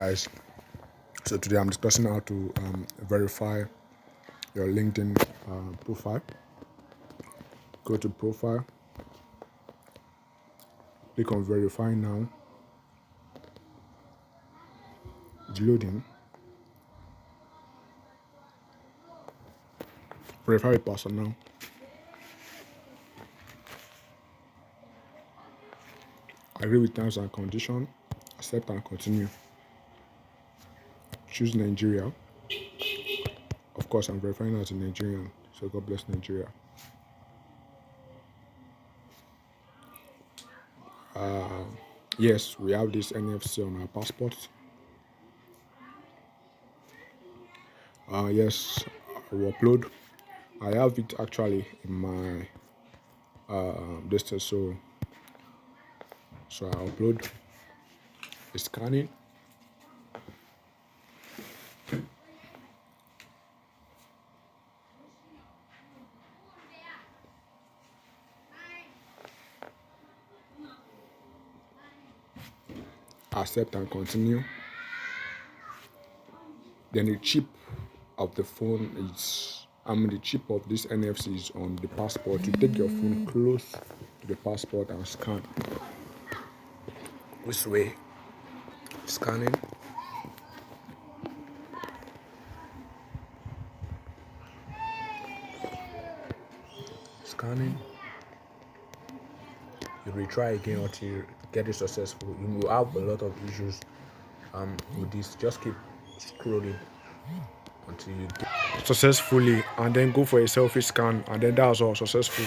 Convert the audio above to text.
Guys, so today I'm discussing how to verify your LinkedIn profile. Go to profile, click on verify now. It's loading. Verify the person now. Agree with terms and conditions. Accept and continue. Choose Nigeria. Of course, I'm verifying as a Nigerian, so God bless Nigeria. Yes, we have this NFC on our passport. Yes, I will upload. I have it actually in my distance, so I upload. It's scanning. Accept and continue. Then the chip of the phone is, the chip of this NFC is on the passport. You take your phone close to the passport and scan. This way, scanning. Scanning. You retry again until you get it successful. You will have a lot of issues with this. Just keep scrolling until you get successfully, and then go for a selfie scan, and then that's all successful.